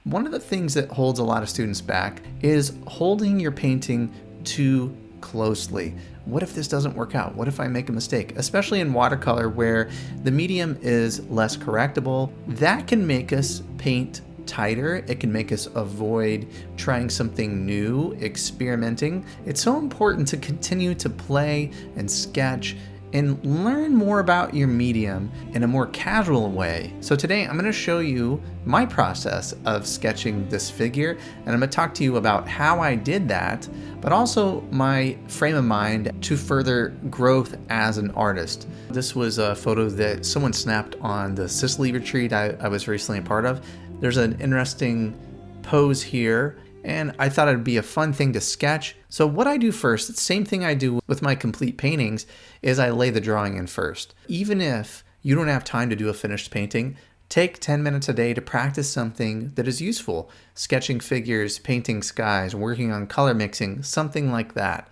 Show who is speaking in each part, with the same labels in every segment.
Speaker 1: One of the things that holds a lot of students back is holding your painting too closely. What if this doesn't work out? What if I make a mistake? Especially in watercolor where the medium is less correctable. That can make us paint tighter. It can make us avoid trying something new, experimenting. It's so important to continue to play and sketch and learn more about your medium in a more casual way. So today I'm going to show you my process of sketching this figure, and I'm going to talk to you about how I did that, but also my frame of mind to further growth as an artist. This was a photo that someone snapped on the Sicily retreat I was recently a part of. There's an interesting pose here, and I thought it'd be a fun thing to sketch. So what I do first, the same thing I do with my complete paintings, is I lay the drawing in first. Even if you don't have time to do a finished painting, take 10 minutes a day to practice something that is useful. Sketching figures, painting skies, working on color mixing, something like that.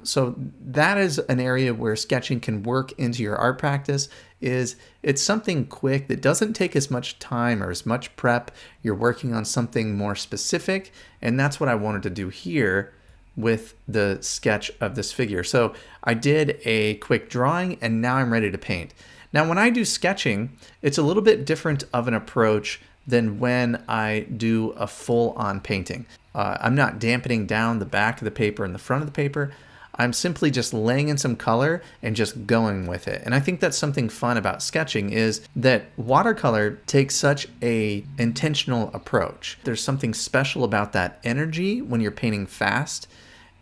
Speaker 1: So that is an area where sketching can work into your art practice. It's something quick that doesn't take as much time or as much prep. You're working on something more specific, and that's what I wanted to do here with the sketch of this figure. So I did a quick drawing, and now I'm ready to paint. Now when I do sketching, it's a little bit different of an approach than when I do a full-on painting. I'm not dampening down the back of the paper and the front of the paper. I'm simply just laying in some color and just going with it. And I think that's something fun about sketching, is that watercolor takes such a intentional approach. There's something special about that energy when you're painting fast,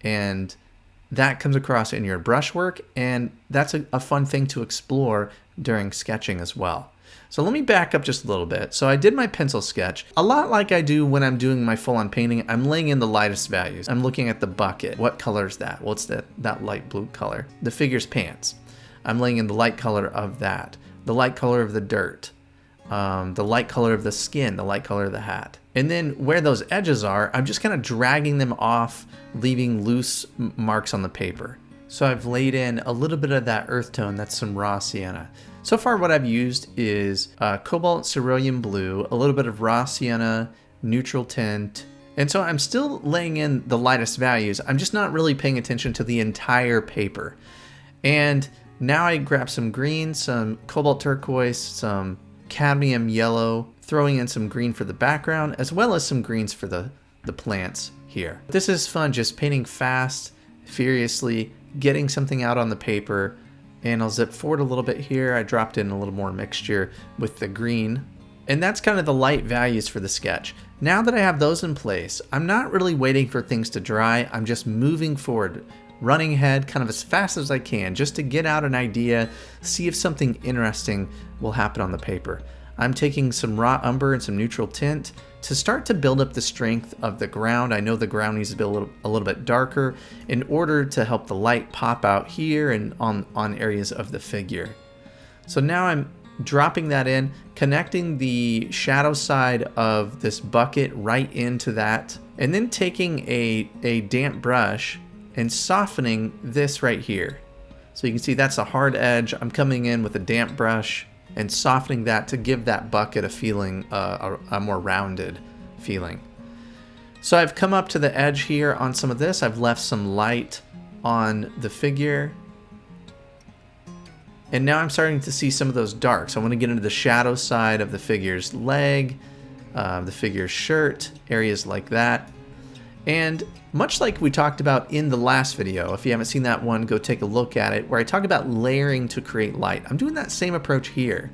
Speaker 1: and that comes across in your brushwork, and that's a fun thing to explore during sketching as well. So let me back up just a little bit. So I did my pencil sketch. A lot like I do when I'm doing my full-on painting, I'm laying in the lightest values. I'm looking at the bucket. What color is that? Well, it's that light blue color. The figure's pants. I'm laying in the light color of that. The light color of the dirt. The light color of the skin. The light color of the hat. And then where those edges are, I'm just kind of dragging them off, leaving loose marks on the paper. So I've laid in a little bit of that earth tone. That's some raw sienna. So far what I've used is Cobalt Cerulean Blue, a little bit of raw sienna, neutral tint, and so I'm still laying in the lightest values. I'm just not really paying attention to the entire paper. And now I grab some green, some Cobalt Turquoise, some Cadmium Yellow, throwing in some green for the background, as well as some greens for the plants here. This is fun, just painting fast, furiously, getting something out on the paper. And I'll zip forward a little bit here. I dropped in a little more mixture with the green. And that's kind of the light values for the sketch. Now that I have those in place, I'm not really waiting for things to dry. I'm just moving forward, running ahead kind of as fast as I can, just to get out an idea, see if something interesting will happen on the paper. I'm taking some raw umber and some neutral tint to start to build up the strength of the ground. I know the ground needs to be a little bit darker in order to help the light pop out here and on areas of the figure. So now I'm dropping that in, connecting the shadow side of this bucket right into that, and then taking a damp brush and softening this right here. So you can see that's a hard edge. I'm coming in with a damp brush and softening that to give that bucket a feeling, a more rounded feeling. So I've come up to the edge here on some of this. I've left some light on the figure. And now I'm starting to see some of those darks. I want to get into the shadow side of the figure's leg, the figure's shirt, areas like that. And much like we talked about in the last video, if you haven't seen that one, go take a look at it, where I talk about layering to create light. I'm doing that same approach here,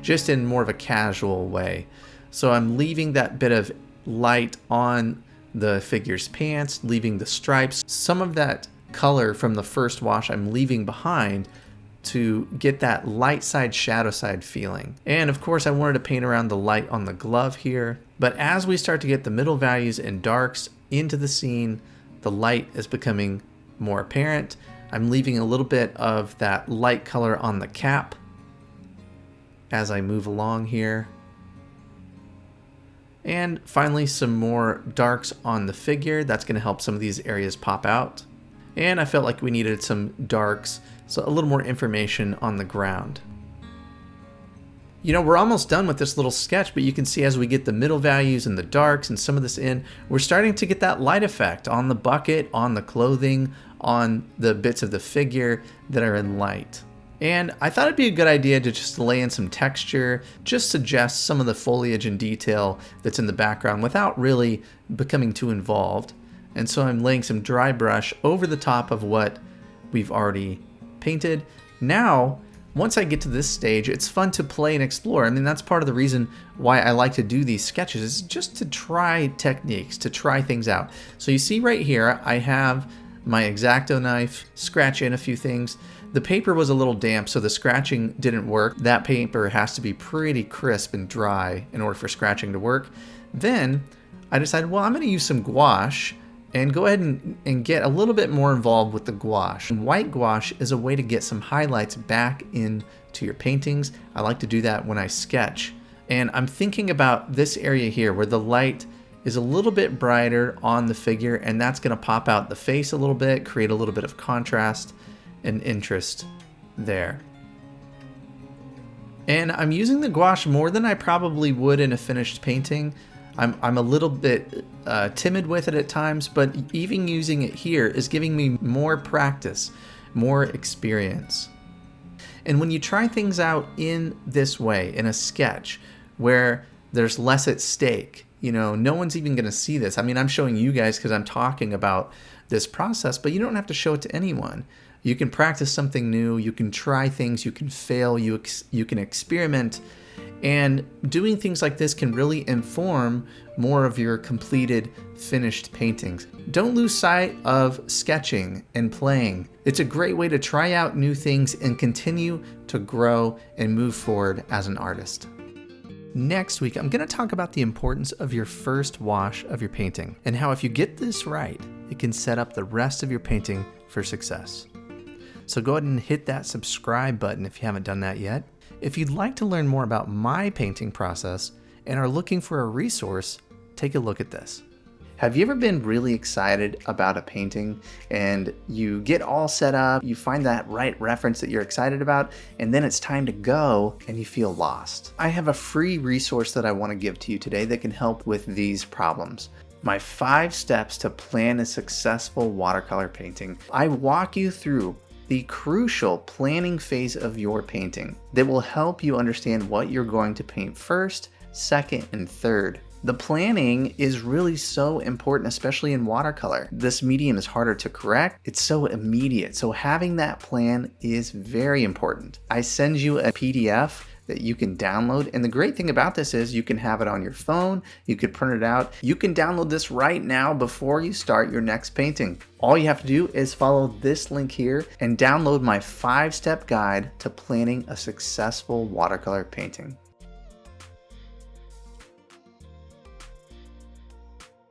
Speaker 1: just in more of a casual way. So I'm leaving that bit of light on the figure's pants, leaving the stripes. Some of that color from the first wash I'm leaving behind to get that light side, shadow side feeling. And of course I wanted to paint around the light on the glove here. But as we start to get the middle values and darks into the scene, the light is becoming more apparent. I'm leaving a little bit of that light color on the cap as I move along here. And finally some more darks on the figure. That's going to help some of these areas pop out. And I felt like we needed some darks, so a little more information on the ground. You know, we're almost done with this little sketch, but you can see as we get the middle values and the darks and some of this in, we're starting to get that light effect on the bucket, on the clothing, on the bits of the figure that are in light. And I thought it'd be a good idea to just lay in some texture, just suggest some of the foliage and detail that's in the background without really becoming too involved. And so I'm laying some dry brush over the top of what we've already painted. Now, once I get to this stage, it's fun to play and explore. I mean, that's part of the reason why I like to do these sketches, is just to try techniques, to try things out. So you see right here, I have my X-Acto knife, scratch in a few things. The paper was a little damp, so the scratching didn't work. That paper has to be pretty crisp and dry in order for scratching to work. Then I decided, well, I'm gonna use some gouache and go ahead and get a little bit more involved with the gouache. And white gouache is a way to get some highlights back into your paintings. I like to do that when I sketch. And I'm thinking about this area here where the light is a little bit brighter on the figure, and that's gonna pop out the face a little bit, create a little bit of contrast and interest there. And I'm using the gouache more than I probably would in a finished painting. I'm a little bit timid with it at times, but even using it here is giving me more practice, more experience. And when you try things out in this way, in a sketch, where there's less at stake, you know, no one's even gonna see this. I mean, I'm showing you guys because I'm talking about this process, but you don't have to show it to anyone. You can practice something new, you can try things, you can fail, you can experiment. And doing things like this can really inform more of your completed, finished paintings. Don't lose sight of sketching and playing. It's a great way to try out new things and continue to grow and move forward as an artist. Next week, I'm going to talk about the importance of your first wash of your painting and how if you get this right, it can set up the rest of your painting for success. So go ahead and hit that subscribe button if you haven't done that yet. If you'd like to learn more about my painting process and are looking for a resource, take a look at this. Have you ever been really excited about a painting and you get all set up, you find that right reference that you're excited about, and then it's time to go and you feel lost? I have a free resource that I want to give to you today that can help with these problems. My 5 steps to plan a successful watercolor painting. I walk you through the crucial planning phase of your painting that will help you understand what you're going to paint first, second, and third. The planning is really so important, especially in watercolor. This medium is harder to correct. It's so immediate. So having that plan is very important. I send you a PDF that you can download. And the great thing about this is you can have it on your phone, you could print it out. You can download this right now before you start your next painting. All you have to do is follow this link here and download my 5-step guide to planning a successful watercolor painting.